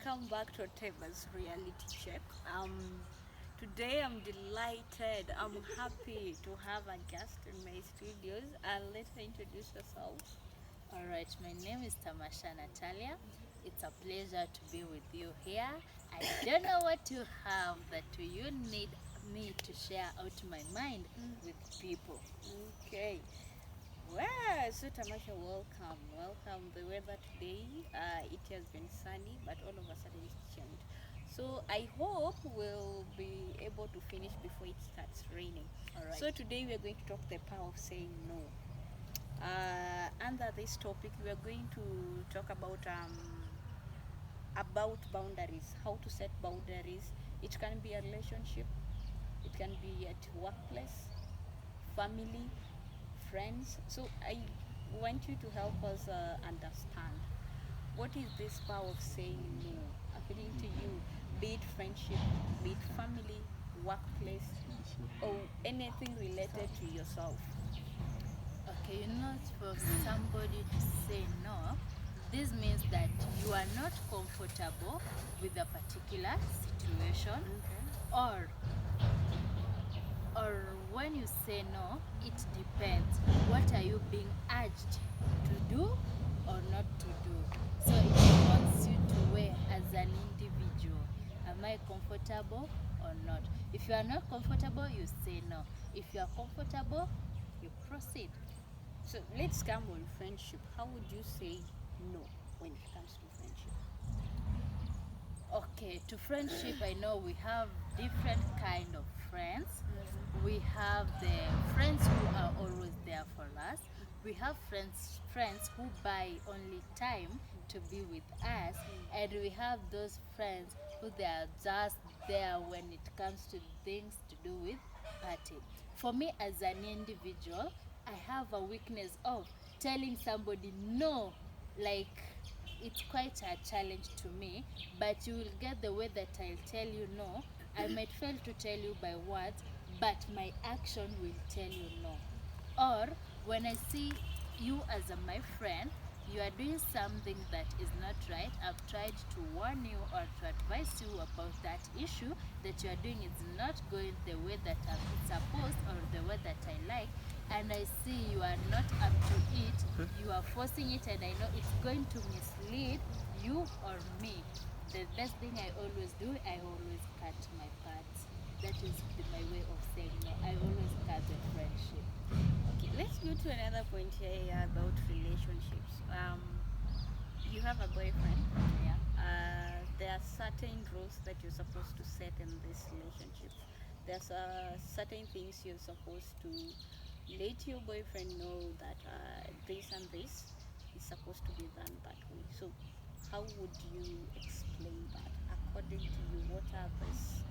welcome back to OTEBA'S reality check. Today I'm delighted, I'm happy to have a guest in my studios. I'll let her introduce herself. Alright, my name is Tamasha Natalia. It's a pleasure to be with you here. I don't know what to have that you need me to share out my mind with people. Okay. Well, so Tamasha, welcome. The weather today, it has been sunny, but all of a sudden it's changed. So I hope we'll be able to finish before it starts raining. Alright. So today we are going to talk the power of saying no. Under this topic, we are going to talk about boundaries, how to set boundaries. It can be a relationship, it can be at workplace, family, friends. So I want you to help us understand what is this power of saying no, according to you, be it friendship, be it family, workplace, or anything related to yourself. Okay, for somebody to say no, this means that you are not comfortable with a particular situation, or when you say no, it depends. What are you being urged to do or not to do? So it wants you to weigh as an individual. Am I comfortable or not? If you are not comfortable, you say no. If you are comfortable, you proceed. So let's come on friendship. How would you say no when it comes to friendship? Okay, to friendship, I know we have different kind of friends. We have the friends who are always there for us. We have friends who buy only time to be with us, and we have those friends who they are just there when it comes to things to do with party. For me as an individual, I have a weakness of telling somebody no, like it's quite a challenge to me, but you will get the way that I'll tell you no. I might fail to tell you by words, but my action will tell you no. Or when I see you as my friend, you are doing something that is not right. I've tried to warn you or to advise you about that issue that you are doing is not going the way that I'm supposed or the way that I like, and I see you are not up to it, you are forcing it, and I know it's going to mislead you or me. The best thing I always do, I always cut my parts. That is my way of saying no. I always cut the friendship. Okay, let's go to another point here about relationships. You have a boyfriend. Yeah. There are certain rules that you're supposed to set in this relationship. There's certain things you're supposed to let your boyfriend know that this and this is supposed to be done that way. So, how would you explain that? According to you, what are these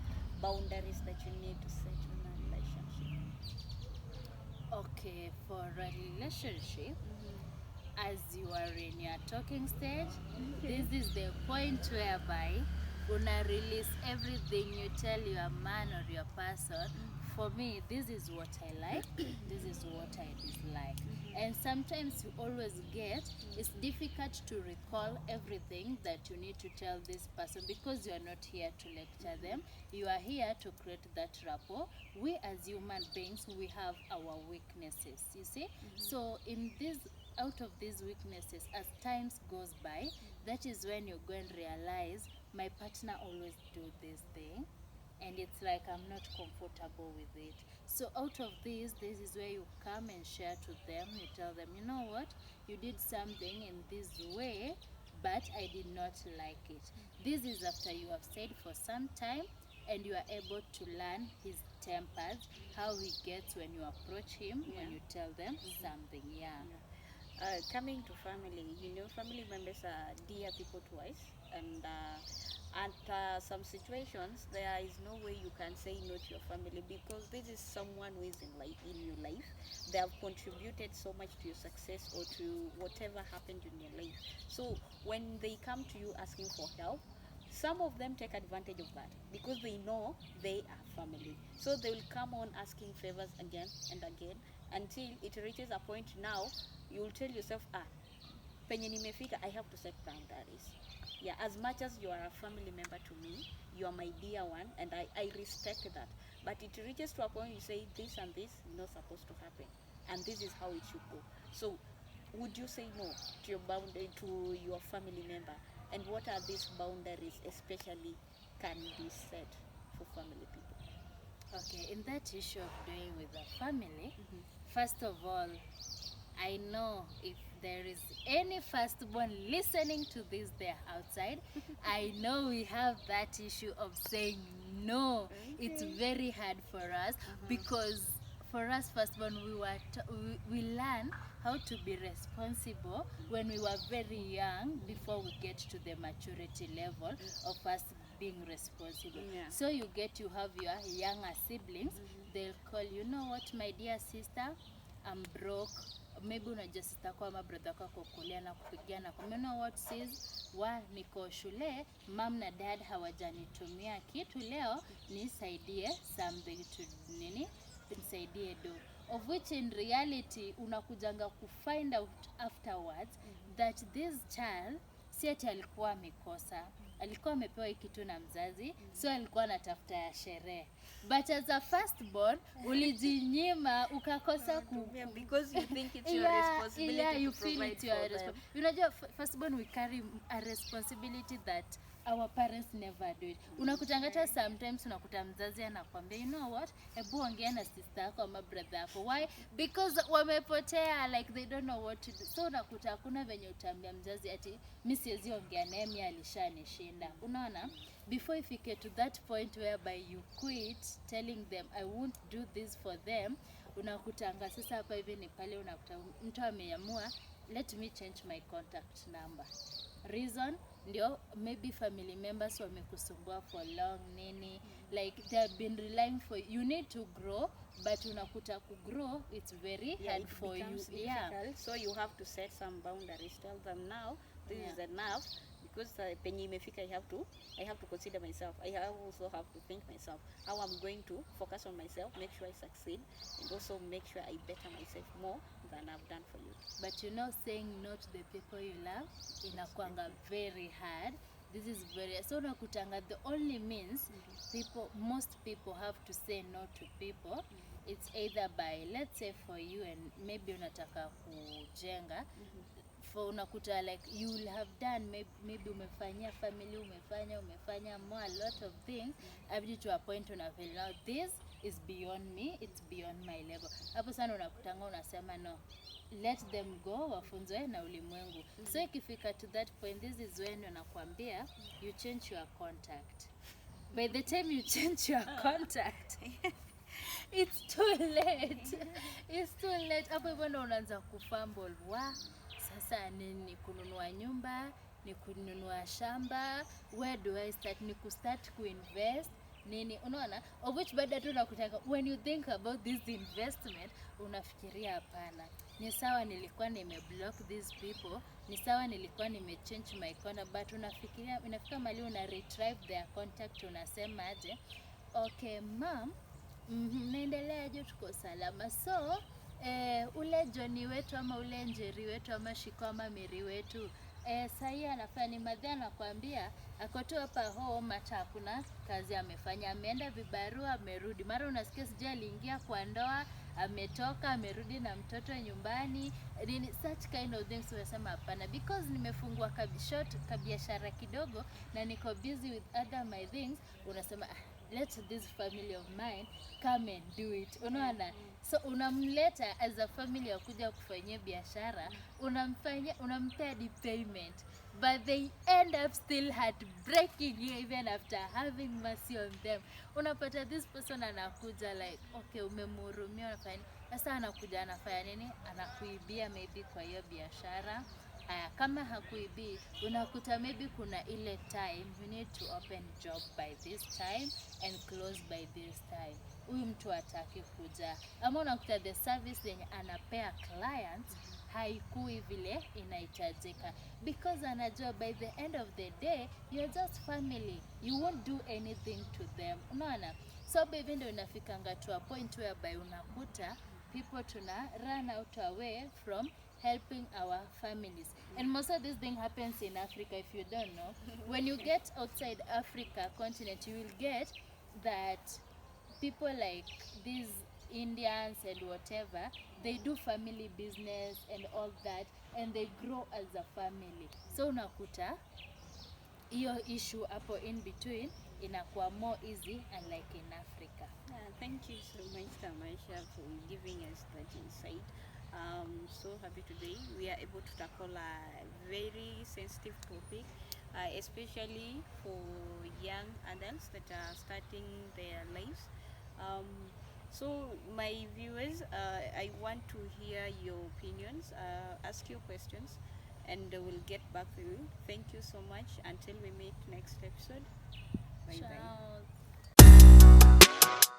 boundaries that you need to set in a relationship? Okay, for a relationship, as you are in your talking stage, this is the point whereby una release everything you tell your man or your person. For me, this is what I like, this is what I dislike. And sometimes you always get, it's difficult to recall everything that you need to tell this person because you are not here to lecture them. You are here to create that rapport. We as human beings, we have our weaknesses, you see? So in this out of these weaknesses, as times goes by, that is when you're going to realize my partner always do this thing and it's like I'm not comfortable with it. So out of this is where you come and share to them. You tell them, you know what, you did something in this way, but I did not like it. This is after you have said for some time and you are able to learn his tempers, how he gets when you approach him, when you tell them something. Yeah. Coming to family, family members are dear people to us, and at some situations, there is no way you can say no to your family because this is someone who is in your life. They have contributed so much to your success or to whatever happened in your life. So when they come to you asking for help, some of them take advantage of that because they know they are family. So they will come on asking favors again and again until it reaches a point now you will tell yourself, penye nimefika, I have to set boundaries. Yeah, as much as you are a family member to me, you are my dear one, and I respect that. But it reaches to a point you say this and this is not supposed to happen, and this is how it should go. So, would you say no to your boundary to your family member? And what are these boundaries, especially, can be set for family people? Okay, in that issue of doing with the family, Mm-hmm. first of all, I know if there is any firstborn listening to this there outside, I know we have that issue of saying no. It's Okay. very hard for us because for us firstborn we learn how to be responsible when we were very young before we get to the maturity level of us being responsible. Yeah. So you have your younger siblings, they'll call you, know what, my dear sister, I'm broke. Maybe unajua sister kwa ama brother wako kulia na kupigia na you know what sis, niko shule, mom na dad hawajanitumia kitu leo, nisaidie something to nisaidie do, of which in reality unakujanga find out afterwards that this child si ati alikuwa amekosa, alikuwa amepewa kitu na mzazi, so alikuwa anatafuta ya sherehe, but as a firstborn ulijinyima ukakosa because you think it's your responsibility you to feel provide it's your for them. Unajua firstborn we carry a responsibility that our parents never do it. Unakutangata sometimes unakuta mzazi anakuambia, you know what, hebu ongea na sister yako ama brother yako. Why? Because wamepotea, like they don't know what to do. So unakuta hakuna venye utaambia mzazi ati mimi siwezi ongea naye, mimi alishanishinda. Unaona? Before ifike to that point whereby you quit telling them I won't do this for them, unakutanga sasa hapa hivi ni pale unakuta mtu ameamua, let me change my contact number. Reason ndio maybe family members wamekusumbua for long nini, like they have been relying for you need to grow, but unakuta ku grow it's very hard for you. Difficult, so you have to set some boundaries, tell them now this is enough, because penye imefika I have to consider myself. Also have to think myself how I'm going to focus on myself, make sure I succeed, and also make sure I better myself more than I've done for you. But you know, saying no to the people you love inakwanga very hard. This is very, so nakutanga the only means most people have to say no to people, it's either by, let's say for you and maybe unataka kujenga, for unakuta like you will have done maybe umefanyia family, umefanya more a lot of things, up to a point unafeel now this is beyond me, it's beyond my level. Hapo sana unakutanga unasema no, let them go, wafunzwe na ulimwengu. So ikifika to that point, this is when unakwambia you change your contact. By the time you change your contact, it's too late. It's too late. Hapo hivyo ndo unaanza kufumble. Sasa ni kununua nyumba, ni kununua shamba, where do I start? Ni kustart kuinvest nini, unaona, of which baada tu nakutaka when you think about this investment unafikiria hapana, ni sawa nilikuwa nimeblock these people, ni sawa nilikuwa nimechange my contact, but unafikiria inafika mali una retrieve their contact, unasema aje, okay mom, naendeleaje, tuko salama, so ule Johnny wetu ama ule Njeri wetu ama Shiko ama Mary wetu sahi anafanya ni madhe, anakuambia ako tu hapa home, hata hakuna kazi amefanya, ameenda vibarua, amerudi, mara unasikia sija aliingia kwa ndoa, ametoka, amerudi na mtoto nyumbani, such kind of things. Unasema hapana, because nimefungua kabiashara kidogo na niko busy with other my things, unasema let this family of mine come and do it, unaona. So unamleta as a family ya kuja kufanyia biashara, unampea the payment, but they end up still heartbreaking you even after having mercy on them. Unapata this person anakuja like, okay, umemhurumia, unafanya sasa, anakuja anafanya nini, anakuibia maybe kwa hiyo biashara. Kama hakuibi, unakuta maybe kuna ile time you need to open job by this time and close by this time. Huyu mtu hataki kuja, ama unakuta the service yenye anapea clients haikui vile inahitajika, because anajua by the end of the day you're just family, you won't do anything to them, unaona. So baby, ndio inafikanga to a point whereby unakuta people tuna run out away from helping our families. And most of this thing happens in Africa, if you don't know. When you get outside Africa continent, you will get that people like these Indians and whatever, they do family business and all that, and they grow as a family. So unakuta hiyo issue hapo in between inakuwa more easy unlike in Africa. Thank you so much, Tamasha, for giving us that insight. So happy today we are able to tackle a very sensitive topic, especially for young adults that are starting their lives. So my viewers, I want to hear your opinions, ask your questions, and we'll get back to you. Thank you so much. Until we meet next episode. Bye bye. Ciao.